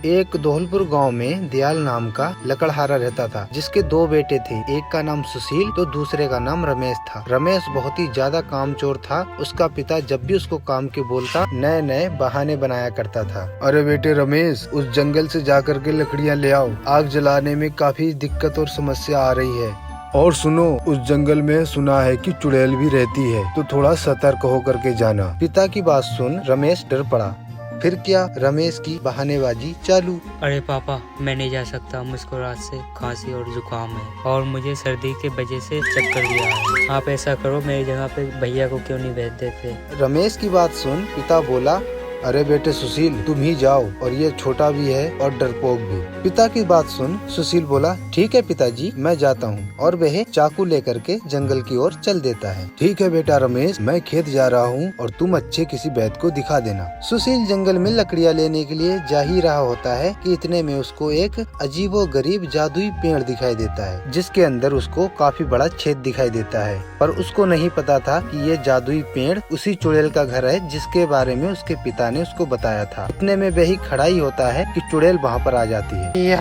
एक धौलपुर गांव में दयाल नाम का लकड़हारा रहता था, जिसके दो बेटे थे। एक का नाम सुशील तो दूसरे का नाम रमेश था। रमेश बहुत ही ज्यादा कामचोर था। उसका पिता जब भी उसको काम के बोलता, नए नए बहाने बनाया करता था। अरे बेटे रमेश, उस जंगल से जाकर के लकड़ियाँ ले आओ, आग जलाने में काफी दिक्कत और समस्या आ रही है। और सुनो, उस जंगल में सुना है कि चुड़ैल भी रहती है, तो थोड़ा सतर्क होकर के जाना। पिता की बात सुन रमेश डर पड़ा। फिर क्या, रमेश की बहानेबाजी चालू। अरे पापा, मैं नहीं जा सकता, मुझको रात से खांसी और जुकाम है और मुझे सर्दी के वजह से चक्कर भी आ रहा है। आप ऐसा करो, मेरी जगह पे भैया को क्यों नहीं भेज देते। रमेश की बात सुन पिता बोला, अरे बेटे सुशील, तुम ही जाओ, और ये छोटा भी है और डरपोक भी। पिता की बात सुन सुशील बोला, ठीक है पिताजी, मैं जाता हूँ। और वह चाकू लेकर के जंगल की ओर चल देता है। ठीक है बेटा रमेश, मैं खेत जा रहा हूँ और तुम अच्छे किसी वैद्य को दिखा देना। सुशील जंगल में लकड़ियाँ लेने के लिए जा ही रहा होता है कि इतने में उसको एक अजीबो गरीब जादुई पेड़ दिखाई देता है, जिसके अंदर उसको काफी बड़ा छेद दिखाई देता है। पर उसको नहीं पता था कि ये जादुई पेड़ उसी चुड़ैल का घर है, जिसके बारे में उसके पिता ने उसको बताया था। इतने में वही खड़ा ही होता है कि चुड़ैल वहाँ पर आ जाती है।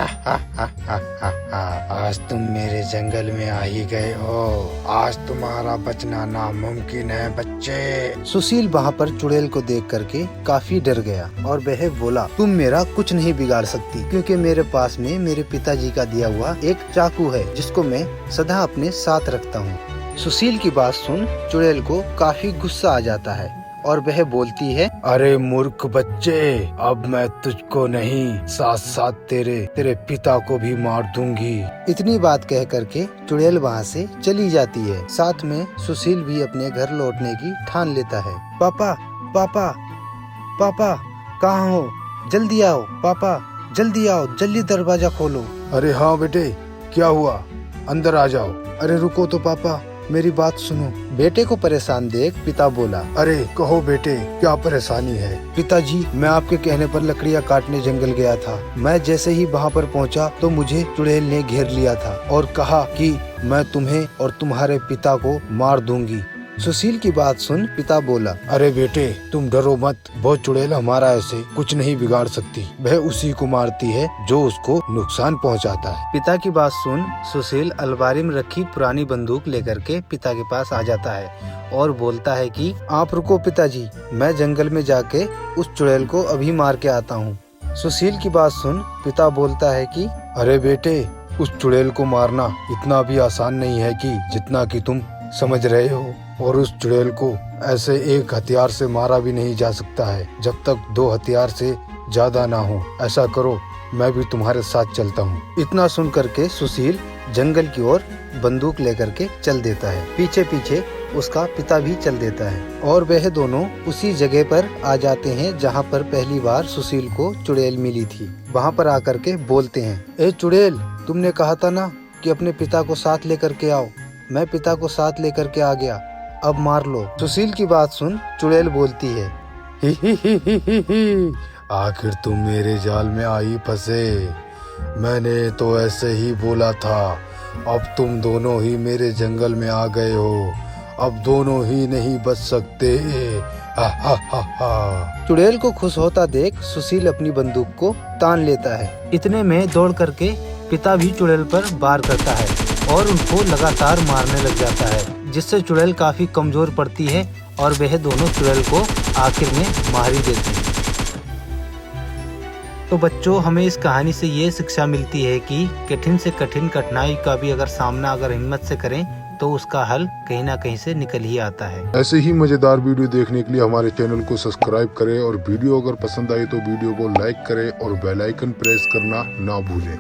आज तुम मेरे जंगल में आ ही गए हो, आज तुम्हारा बचना नामुमकिन है बच्चे। सुशील वहाँ पर चुड़ैल को देख करके काफी डर गया और वह बोला, तुम मेरा कुछ नहीं बिगाड़ सकती, क्योंकि मेरे पास में मेरे पिताजी का दिया हुआ एक चाकू है, जिसको मैं सदा अपने साथ रखता हूँ। सुशील की बात सुन चुड़ैल को काफी गुस्सा आ जाता है और वह बोलती है, अरे मूर्ख बच्चे, अब मैं तुझको नहीं, साथ साथ तेरे पिता को भी मार दूंगी। इतनी बात कह करके चुड़ैल वहाँ से चली जाती है। साथ में सुशील भी अपने घर लौटने की ठान लेता है। पापा पापा पापा, कहाँ हो? जल्दी आओ पापा, जल्दी आओ, जल्दी दरवाजा खोलो। अरे हाँ बेटे, क्या हुआ? अंदर आ जाओ। अरे रुको तो पापा, मेरी बात सुनो। बेटे को परेशान देख पिता बोला, अरे कहो बेटे, क्या परेशानी है? पिताजी, मैं आपके कहने पर लकड़ियाँ काटने जंगल गया था। मैं जैसे ही वहाँ पर पहुँचा तो मुझे चुड़ैल ने घेर लिया था और कहा कि मैं तुम्हें और तुम्हारे पिता को मार दूंगी। सुशील की बात सुन पिता बोला, अरे बेटे तुम डरो मत, वो चुड़ैल हमारा ऐसे कुछ नहीं बिगाड़ सकती, वह उसी को मारती है जो उसको नुकसान पहुंचाता है। पिता की बात सुन सुशील अलमारी में रखी पुरानी बंदूक लेकर के पिता के पास आ जाता है और बोलता है कि आप रुको पिताजी, मैं जंगल में जाके उस चुड़ैल को अभी मार के आता हूँ। सुशील की बात सुन पिता बोलता है कि अरे बेटे, उस चुड़ैल को मारना इतना भी आसान नहीं है कि जितना कि तुम समझ रहे हो, और उस चुड़ैल को ऐसे एक हथियार से मारा भी नहीं जा सकता है जब तक दो हथियार से ज्यादा ना हो। ऐसा करो, मैं भी तुम्हारे साथ चलता हूँ। इतना सुन करके सुशील जंगल की ओर बंदूक लेकर के चल देता है। पीछे पीछे उसका पिता भी चल देता है और वह दोनों उसी जगह पर आ जाते हैं जहाँ पर पहली बार सुशील को चुड़ैल मिली थी। वहाँ पर आकर के बोलते हैं, ए चुड़ैल, तुमने कहा था ना कि अपने पिता को साथ लेकर के आओ। मैं पिता को साथ लेकर के आ गया, अब मार लो। सुशील की बात सुन चुड़ैल बोलती है, ही आखिर तुम मेरे जाल में आई फंसे। मैंने तो ऐसे ही बोला था, अब तुम दोनों ही मेरे जंगल में आ गए हो, अब दोनों ही नहीं बच सकते। चुड़ैल को खुश होता देख सुशील अपनी बंदूक को तान लेता है। इतने में दौड़ करके पिता भी चुड़ैल पर वार करता है और उनको लगातार मारने लग जाता है, जिससे चुड़ैल काफी कमजोर पड़ती है और वह दोनों चुड़ैल को आखिर में मार ही देते हैं। तो बच्चों, हमें इस कहानी से ये शिक्षा मिलती है कि कठिन से कठिन कठिनाई का भी अगर सामना अगर हिम्मत से करें तो उसका हल कहीं ना कहीं से निकल ही आता है। ऐसे ही मजेदार वीडियो देखने के लिए हमारे चैनल को सब्सक्राइब करें और वीडियो अगर पसंद आई तो वीडियो को लाइक करें और बेल आइकन प्रेस करना ना भूलें।